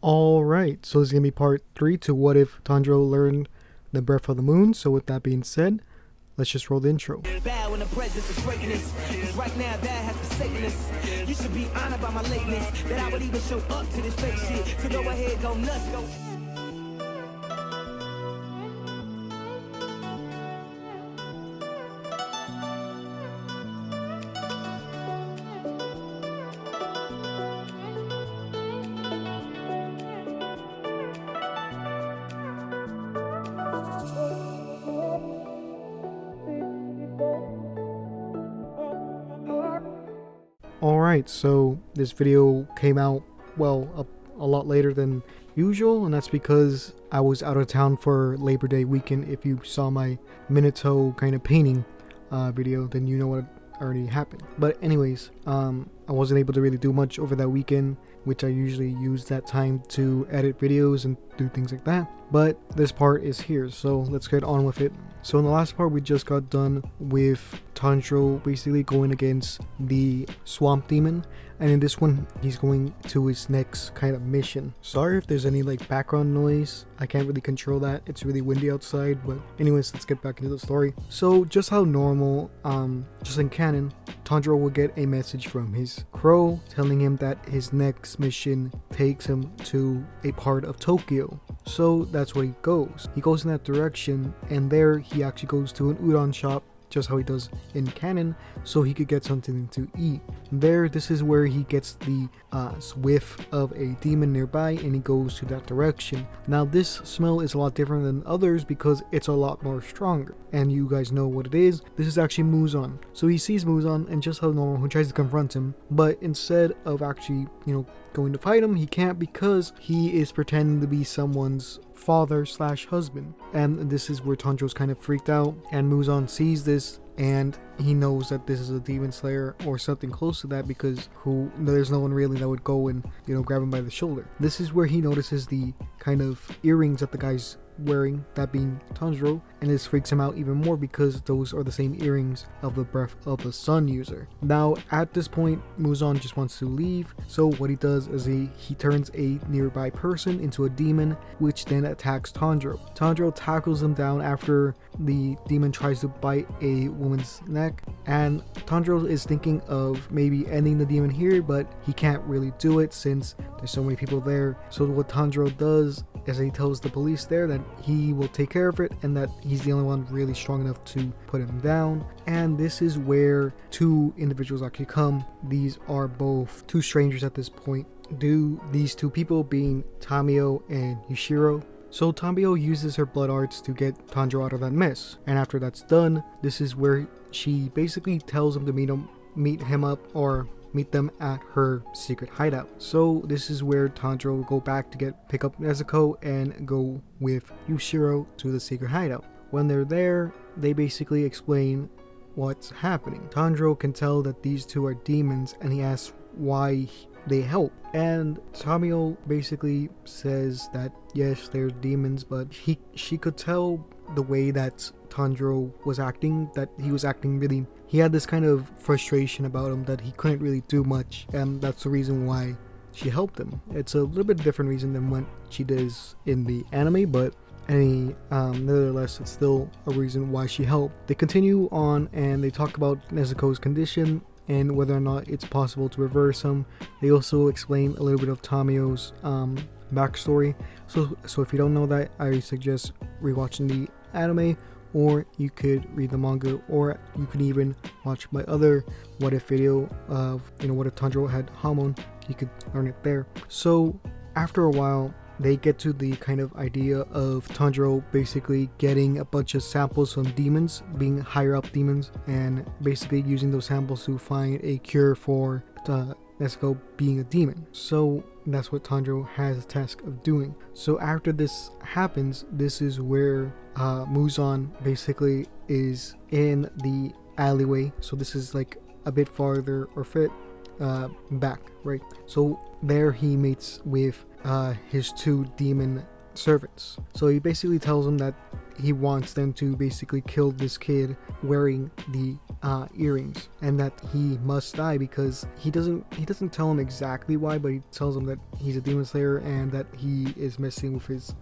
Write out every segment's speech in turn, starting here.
Alright, so this is going to be part 3 to what if Tanjiro learned the breath of the moon. So with that being said, let's just roll the intro. Bow in the presence of greatness. 'Cause right now that has forsaken us. You should be honored by my lateness. That I would even show up to this fake shit. So go ahead, go nuts, go. Alright, so this video came out, well, a lot later than usual, and that's because I was out of town for Labor Day weekend. If you saw my Minato kind of painting video, then you know what already happened. But anyways, I wasn't able to really do much over that weekend, which I usually use that time to edit videos and do things like that. But this part is here, so let's get on with it. So in the last part, we just got done with Tanjiro basically going against the swamp demon, and in this one he's going to his next kind of mission. Sorry if there's any like background noise, I can't really control that, it's really windy outside. But anyways, let's get back into the story. So just how normal, just in canon, Tanjiro will get a message from his crow telling him that his next mission takes him to a part of Tokyo. So that's where he goes in that direction, and there he actually goes to an udon shop, just how he does in canon, so he could get something to eat. This is where he gets the whiff of a demon nearby, and he goes to that direction. Now this smell is a lot different than others because it's a lot more stronger, and you guys know what it is. This is actually Muzan. So he sees Muzan, and just how normal, who tries to confront him, but instead of actually, going to fight him, he can't because he is pretending to be someone's father slash husband. And this is where Tanjiro's kind of freaked out, and Muzan sees this and he knows that this is a demon slayer or something close to that, because there's no one really that would go and grab him by the shoulder. This is where he notices the kind of earrings that the guy's wearing, that being Tanjiro, and this freaks him out even more because those are the same earrings of the breath of the sun user. Now at this point, Muzan just wants to leave, so what he does is he turns a nearby person into a demon, which then attacks Tanjiro. Tanjiro tackles him down after the demon tries to bite a woman's neck, and Tanjiro is thinking of maybe ending the demon here, but he can't really do it since there's so many people there. So what Tanjiro does is he tells the police there that he will take care of it and that he's the only one really strong enough to put him down. And this is where two individuals actually come. These are both two strangers at this point, these two people being Tamio and Yushiro. So Tamio uses her blood arts to get Tanjiro out of that mess, and after that's done, this is where she basically tells him to meet them at her secret hideout. So this is where Tanjiro will go back to pick up Nezuko and go with Yushiro to the secret hideout. When they're there, they basically explain what's happening. Tanjiro can tell that these two are demons, and he asks why they help, and Tamio basically says that yes, they're demons, but she could tell the way that Tanjiro was acting, that he was acting really, he had this kind of frustration about him that he couldn't really do much, and that's the reason why she helped him. It's a little bit different reason than what she does in the anime, but nevertheless, it's still a reason why she helped. They continue on and they talk about Nezuko's condition and whether or not it's possible to reverse him. They also explain a little bit of Tamio's backstory. So if you don't know that, I suggest rewatching the anime, or you could read the manga, or you could even watch my other what if video of what if Tanjiro had Hamon. You could learn it there. So after a while, they get to the kind of idea of Tanjiro basically getting a bunch of samples from demons, being higher up demons, and basically using those samples to find a cure for Nezuko being a demon. So that's what Tanjiro has the task of doing. So after this happens, this is where Muzan basically is in the alleyway. So this is like a bit farther or back, right? So there he meets with his two demon servants. So he basically tells them that he wants them to basically kill this kid wearing the earrings, and that he must die because he doesn't tell him exactly why, but he tells him that he's a demon slayer and that he is messing with his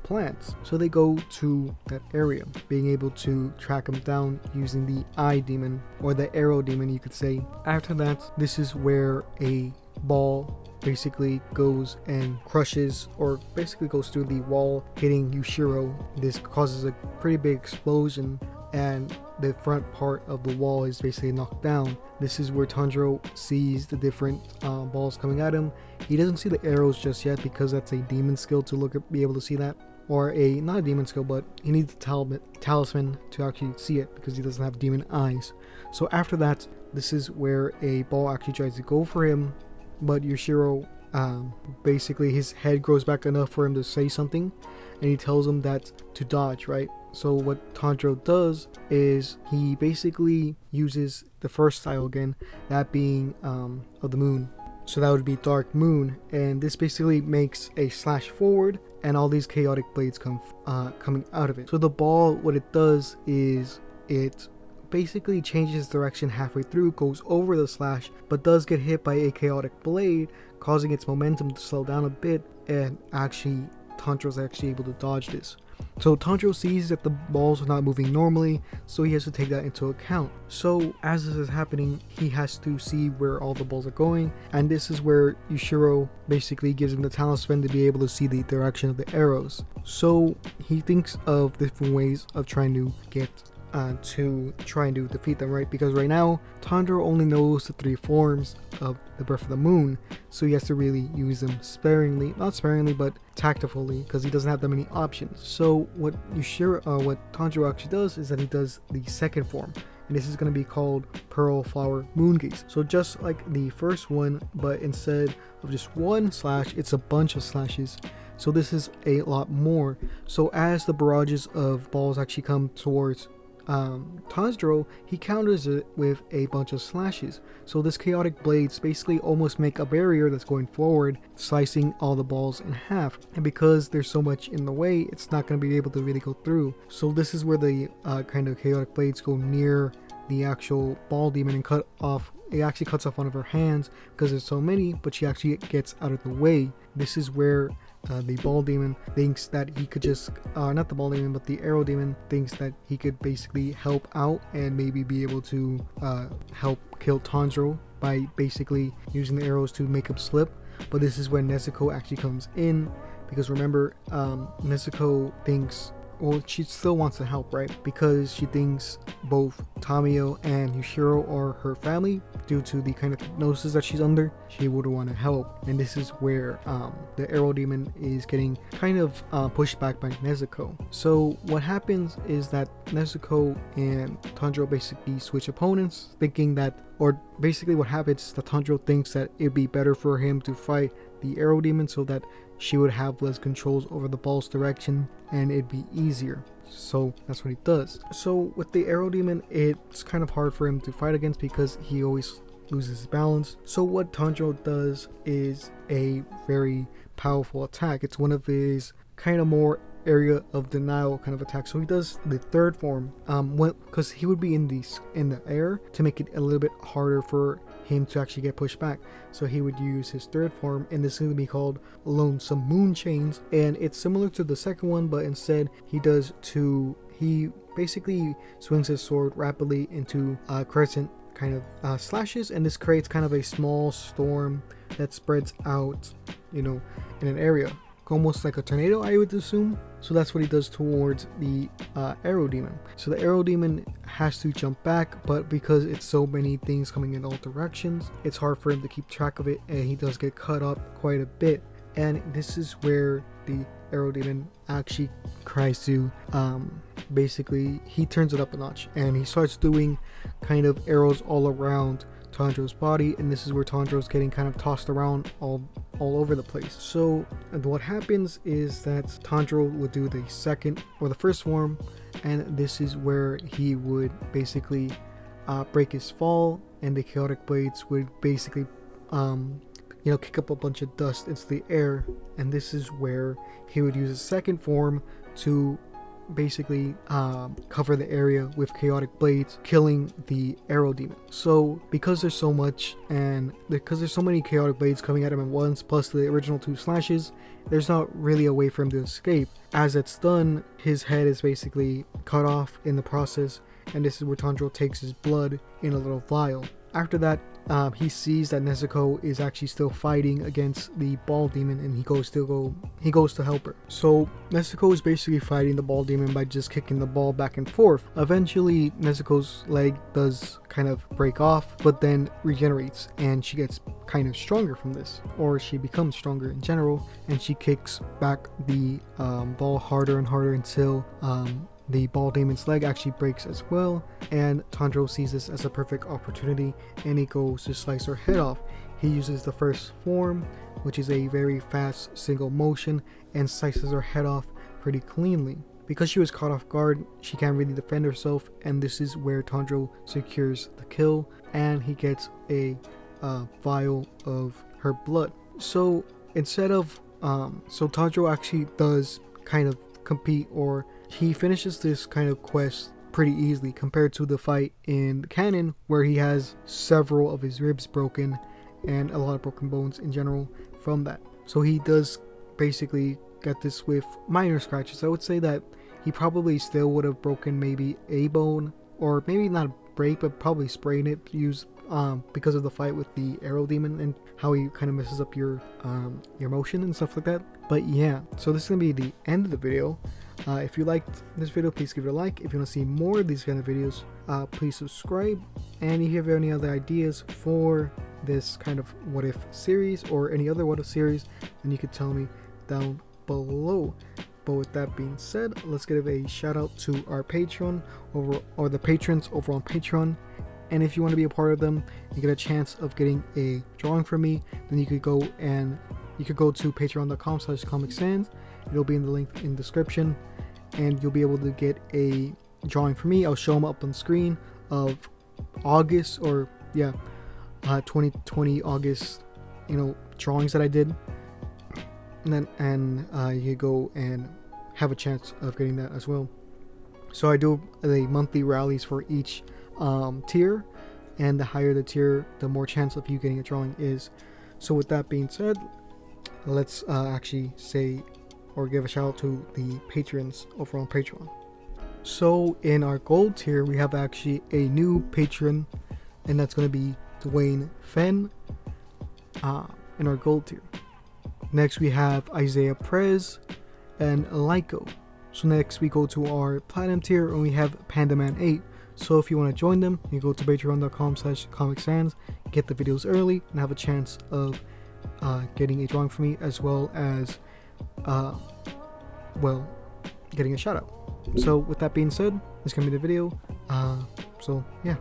plans. So they go to that area, being able to track him down using the eye demon, or the arrow demon you could say. After that, this is where a ball basically goes and crushes, or basically goes through the wall, hitting Yushiro. This causes a pretty big explosion, and the front part of the wall is basically knocked down. This is where Tanjiro sees the different balls coming at him. He doesn't see the arrows just yet because that's a demon skill to be able to see that, or not a demon skill, but he needs the talisman to actually see it because he doesn't have demon eyes. So after that, this is where a ball actually tries to go for him, but Yushiro, basically his head grows back enough for him to say something, and he tells him that to dodge, right? So what Tanjiro does is he basically uses the first style again, that being of the moon. So that would be Dark Moon, and this basically makes a slash forward, and all these chaotic blades coming out of it. So the ball, what it does is it basically changes direction halfway through, goes over the slash, but does get hit by a chaotic blade, causing its momentum to slow down a bit, and actually Tanjiro's actually able to dodge this. So Tanjiro sees that the balls are not moving normally, so he has to take that into account. So as this is happening, he has to see where all the balls are going, and this is where Yushiro basically gives him the talisman to be able to see the direction of the arrows. So he thinks of different ways of trying to get to try and defeat them, right? Because right now Tanjiro only knows the 3 forms of the Breath of the Moon, so he has to really use them sparingly, not sparingly but tactfully, because he doesn't have that many options. So what Tanjiro actually does is that he does the second form, and this is going to be called Pearl Flower Moongaze. So just like the first one, but instead of just one slash, it's a bunch of slashes. So this is a lot more. So as the barrages of balls actually come towards Tanjiro, he counters it with a bunch of slashes. So this chaotic blades basically almost make a barrier that's going forward, slicing all the balls in half. And because there's so much in the way, it's not going to be able to really go through. So this is where the kind of chaotic blades go near the actual ball demon and it actually cuts off one of her hands because there's so many, but she actually gets out of the way. This is where the ball demon thinks that he could just, not the ball demon, but the arrow demon thinks that he could basically help out and maybe be able to help kill Tanjiro by basically using the arrows to make him slip. But this is when Nezuko actually comes in, because remember, Nezuko thinks, well, she still wants to help, right? Because she thinks both Tamio and Yushiro are her family due to the kind of hypnosis that she's under. She would want to help, and this is where the arrow demon is getting kind of pushed back by Nezuko. So what happens is that Nezuko and Tanjiro basically switch opponents, thinking that, or basically what happens is that Tanjiro thinks that it'd be better for him to fight the arrow demon so that she would have less controls over the ball's direction and it'd be easier. So that's what he does. So with the arrow demon, it's kind of hard for him to fight against because he always loses his balance. So what Tanjiro does is a very powerful attack. It's one of his kind of more area of denial kind of attack. So he does the third form because he would be in the air to make it a little bit harder for him to actually get pushed back. So he would use his third form, and this is going to be called Lonesome Moon Chains, and it's similar to the second one, but instead he basically swings his sword rapidly into crescent kind of slashes, and this creates kind of a small storm that spreads out, in an area, almost like a tornado, I would assume. So that's what he does towards the arrow demon. So the arrow demon has to jump back, but because it's so many things coming in all directions, it's hard for him to keep track of it, and he does get cut up quite a bit. And this is where the arrow demon actually tries to basically, he turns it up a notch, and he starts doing kind of arrows all around Tanjiro's body, and this is where Tanjiro's getting kind of tossed around all over the place. So what happens is that Tanjiro would do the second or the first form, and this is where he would basically break his fall, and the chaotic blades would basically kick up a bunch of dust into the air, and this is where he would use his second form to basically cover the area with chaotic blades, killing the arrow demon. So because there's so much, and because there's so many chaotic blades coming at him at once, plus the original 2 slashes, there's not really a way for him to escape. As it's done, his head is basically cut off in the process, and this is where Tanjiro takes his blood in a little vial. After that, he sees that Nezuko is actually still fighting against the ball demon, and he goes to help her. So Nezuko is basically fighting the ball demon by just kicking the ball back and forth. Eventually, Nezuko's leg does kind of break off, but then regenerates, and she gets kind of stronger from this, or she becomes stronger in general, and she kicks back the ball harder and harder until the ball demon's leg actually breaks as well, and Tanjiro sees this as a perfect opportunity, and he goes to slice her head off. He uses the first form, which is a very fast single motion, and slices her head off pretty cleanly. Because she was caught off guard, she can't really defend herself, and this is where Tanjiro secures the kill, and he gets a vial of her blood. So instead of Tanjiro actually does kind of compete, or he finishes this kind of quest pretty easily compared to the fight in canon, where he has several of his ribs broken and a lot of broken bones in general from that. So he does basically get this with minor scratches. I would say that he probably still would have broken maybe a bone, or maybe not break, but probably sprain it, because of the fight with the arrow demon and how he kind of messes up your motion and stuff like that. But yeah, so this is gonna be the end of the video. If you liked this video, please give it a like. If you want to see more of these kind of videos, please subscribe. And if you have any other ideas for this kind of what if series or any other what if series, then you could tell me down below. But with that being said, let's give a shout out to our Patreon or the patrons over on Patreon. And if you want to be a part of them, you get a chance of getting a drawing from me. Then you could go to patreon.com/ComicSans. It'll be in the link in the description, and you'll be able to get a drawing from me. I'll show them up on screen of August, or 2020 August, drawings that I did, and then you go and have a chance of getting that as well. So I do the monthly rallies for each tier, and the higher the tier, the more chance of you getting a drawing is. So with that being said, let's actually say or give a shout out to the patrons over on Patreon. So in our gold tier, we have actually a new patron, and that's going to be Dwayne Fenn in our gold tier. Next we have Isaiah Prez and Lyko. So next we go to our platinum tier, and we have PandaMan8. So if you want to join them, you go to patreon.com/ComicSans, get the videos early, and have a chance of getting a drawing from me, as well as getting a shout out. So with that being said, this is gonna be the video. So yeah.